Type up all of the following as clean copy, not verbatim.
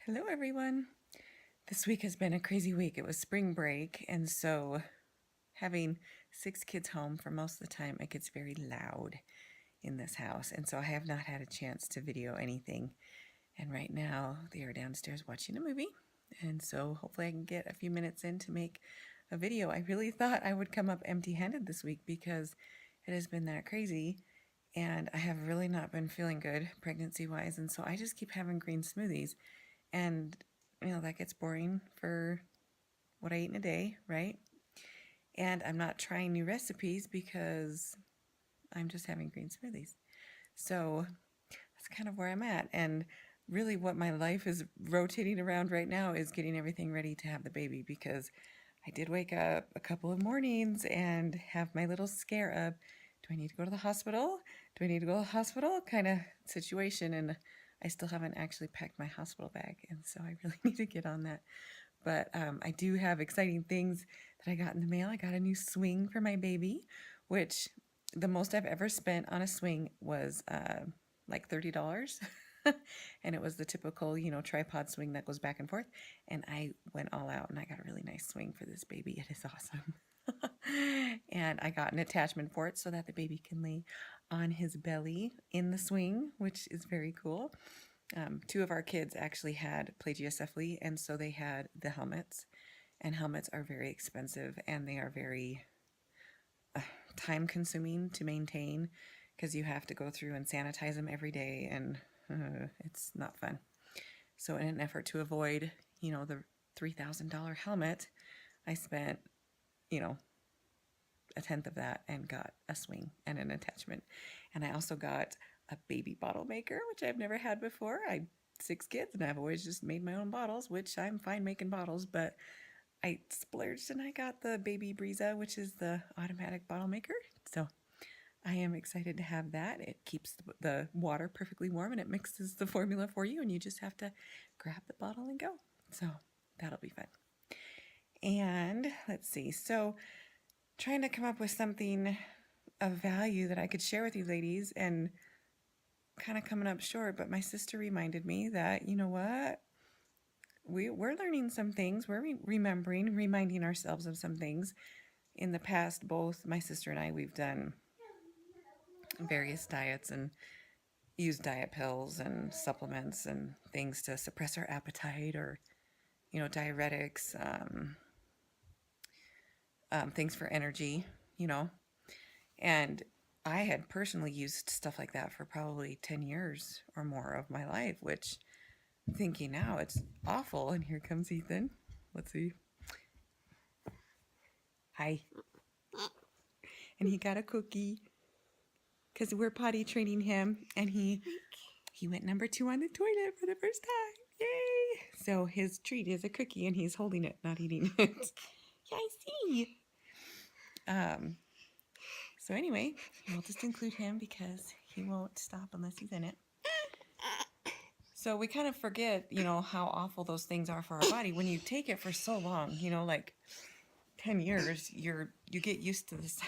Hello, everyone. This week has been a crazy week. It was spring break, and so having 6 kids home for most of the time, it gets very loud in this house. And so I have not had a chance to video anything. And right now, they are downstairs watching a movie. And so hopefully I can get a few minutes in to make a video. I really thought I would come up empty-handed this week because it has been that crazy. And I have really not been feeling good pregnancy-wise. And so I just keep having green smoothies. And, that gets boring for what I eat in a day, right? And I'm not trying new recipes because I'm just having green smoothies. So that's kind of where I'm at. And really what my life is rotating around right now is getting everything ready to have the baby, because I did wake up a couple of mornings and have my little scare of, do I need to go to the hospital? Do I need to go to the hospital? Kind of situation. And I still haven't actually packed my hospital bag. And so I really need to get on that. But I do have exciting things that I got in the mail. I got a new swing for my baby, which the most I've ever spent on a swing was like $30. And it was the typical, tripod swing that goes back and forth. And I went all out and I got a really nice swing for this baby. It is awesome. And I got an attachment for it so that the baby can lay on his belly in the swing, which is very cool. 2 of our kids actually had plagiocephaly, and so they had the helmets. And helmets are very expensive, and they are very time consuming to maintain because you have to go through and sanitize them every day, and it's not fun. So in an effort to avoid, the $3,000 helmet, I spent, a tenth of that and got a swing and an attachment. And I also got a baby bottle maker, which I've never had before. I 6 kids and I've always just made my own bottles, which I'm fine making bottles, but I splurged and I got the Baby Breeza, which is the automatic bottle maker. So I am excited to have that. It keeps the water perfectly warm and it mixes the formula for you, and you just have to grab the bottle and go. So that'll be fun. And let's see. So trying to come up with something of value that I could share with you ladies, and kind of coming up short, but my sister reminded me that, you know what? We're learning some things. We're reminding ourselves of some things. In the past, both my sister and I, we've done various diets and used diet pills and supplements and things to suppress our appetite, or, diuretics, things for energy, and I had personally used stuff like that for probably 10 years or more of my life, which, thinking now, it's awful. And here comes Ethan. Let's see. Hi. And he got a cookie because we're potty training him, and he went number 2 on the toilet for the first time. Yay! So his treat is a cookie, and he's holding it, not eating it. Yeah, I see. So anyway, we'll just include him because he won't stop unless he's in it. So we kind of forget, how awful those things are for our body when you take it for so long, like 10 years, you get used to this.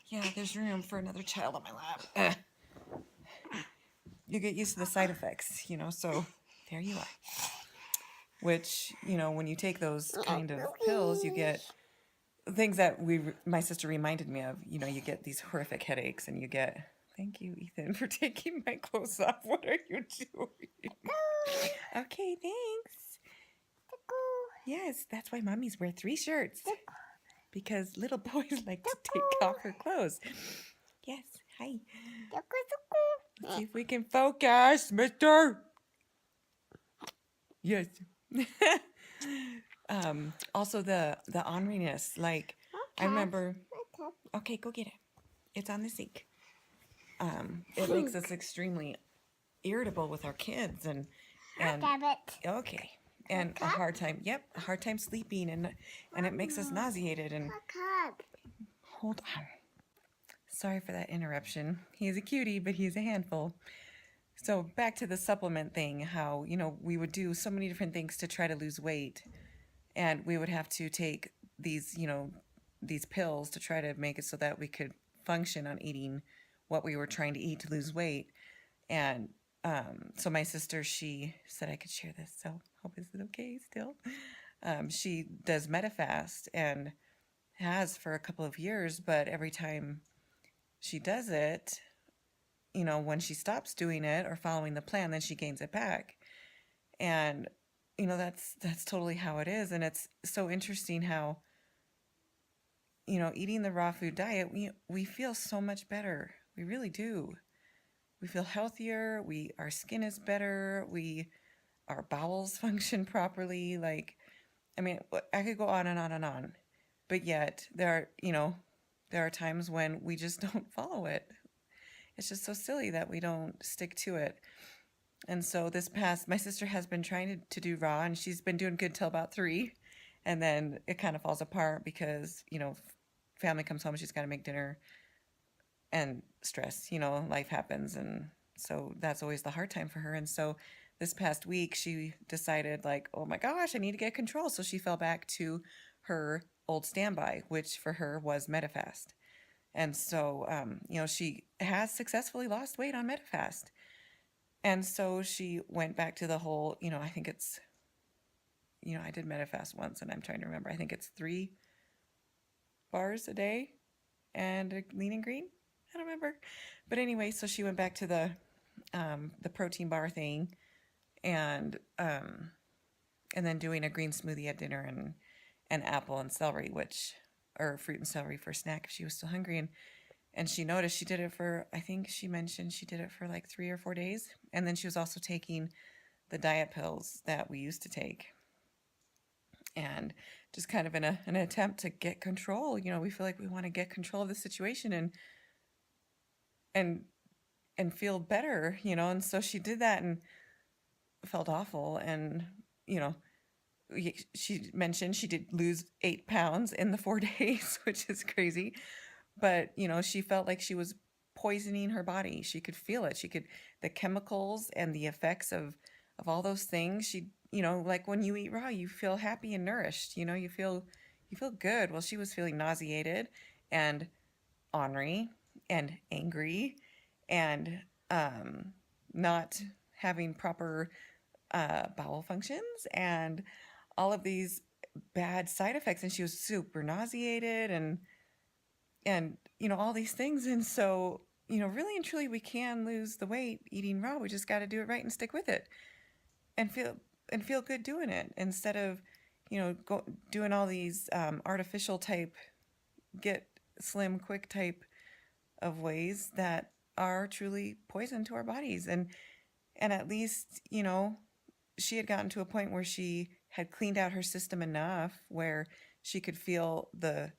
Yeah, there's room for another child on my lap. You get used to the side effects, so there you are. Which, when you take those kind of pills, you get things that my sister reminded me of. You get these horrific headaches, and you get, thank you, Ethan, for taking my clothes off. What are you doing? Okay, thanks. Yes, that's why mommies wear 3 shirts, because little boys like to take off her clothes. Yes, hi. Let's see if we can focus, mister. Yes. Also the orneriness, like, I remember, okay, go get it. It's on the sink. It makes us extremely irritable with our kids, and okay, and a hard time sleeping, and it makes us nauseated, and hold on. Sorry for that interruption. He is a cutie, but he's a handful. So back to the supplement thing, how, we would do so many different things to try to lose weight, and we would have to take these, these pills to try to make it so that we could function on eating what we were trying to eat to lose weight. And So my sister, she said I could share this, so hope is it okay still. She does MetaFast and has for a couple of years, but every time she does it, when she stops doing it or following the plan, then she gains it back. And that's totally how it is. And it's so interesting how eating the raw food diet, we feel so much better. We really do. We feel healthier. Our skin is better. Our bowels function properly. Like, I mean, I could go on and on and on, but yet there are times when we just don't follow it. It's just so silly that we don't stick to it. And so my sister has been trying to do raw, and she's been doing good till about 3, and then it kind of falls apart because family comes home, she's got to make dinner, and stress, life happens, and so that's always the hard time for her. And so this past week she decided, like, oh my gosh, I need to get control. So she fell back to her old standby, which for her was MetaFast. And so she has successfully lost weight on MetaFast. And so she went back to the whole, I think it's, I did MetaFast once, and I'm trying to remember. I think it's 3 bars a day and a lean and green. I don't remember. But anyway, so she went back to the protein bar thing, and then doing a green smoothie at dinner, and apple and celery, or fruit and celery for a snack if she was still hungry. And she noticed she did it for, I think she mentioned she did it for like 3 or 4 days. And then she was also taking the diet pills that we used to take. And just kind of in an attempt to get control, we feel like we want to get control of the situation and feel better, and so she did that and felt awful. And, she mentioned she did lose 8 pounds in the 4 days, which is crazy. But, she felt like she was poisoning her body. She could feel it. The chemicals and the effects of all those things. Like when you eat raw, you feel happy and nourished, you feel good. Well, she was feeling nauseated and ornery and angry and not having proper bowel functions and all of these bad side effects. And she was super nauseated and all these things. And so really and truly, we can lose the weight eating raw. We just got to do it right and stick with it and feel good doing it, instead of doing all these artificial type, get slim quick type of ways that are truly poison to our bodies. And at least she had gotten to a point where she had cleaned out her system enough where she could feel the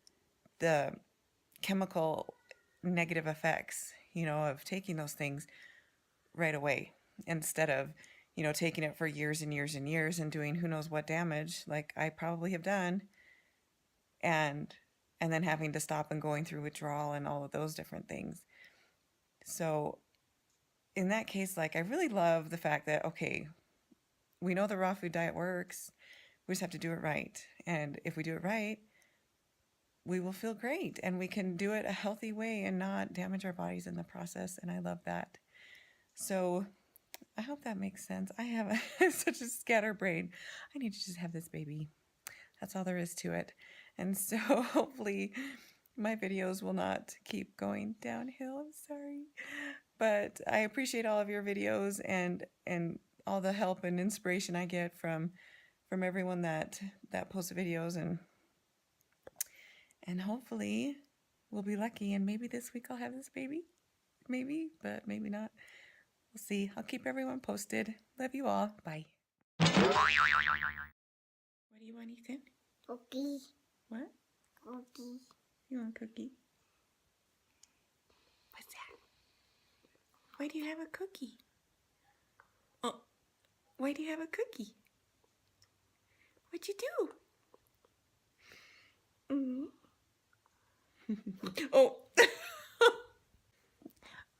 chemical negative effects of taking those things right away, instead of taking it for years and years and years and doing who knows what damage, like I probably have done, and then having to stop and going through withdrawal and all of those different things. So in that case, like, I really love the fact that, okay, we know the raw food diet works. We just have to do it right. And if we do it right, we will feel great, and we can do it a healthy way and not damage our bodies in the process. And I love that. So I hope that makes sense. I have such a scatterbrain. I need to just have this baby. That's all there is to it. And so hopefully my videos will not keep going downhill. I'm sorry. But I appreciate all of your videos and all the help and inspiration I get from everyone that posts videos, and hopefully we'll be lucky, and maybe this week I'll have this baby. Maybe, but maybe not. We'll see. I'll keep everyone posted. Love you all. Bye. What do you want, Ethan? Cookie. What? Cookie. You want a cookie? What's that? Why do you have a cookie? Oh, why do you have a cookie? What'd you do? Oh.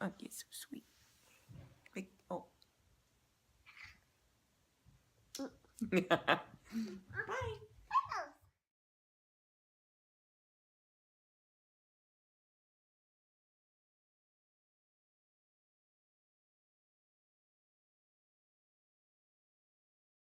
Oh, you're so sweet. Wait, oh.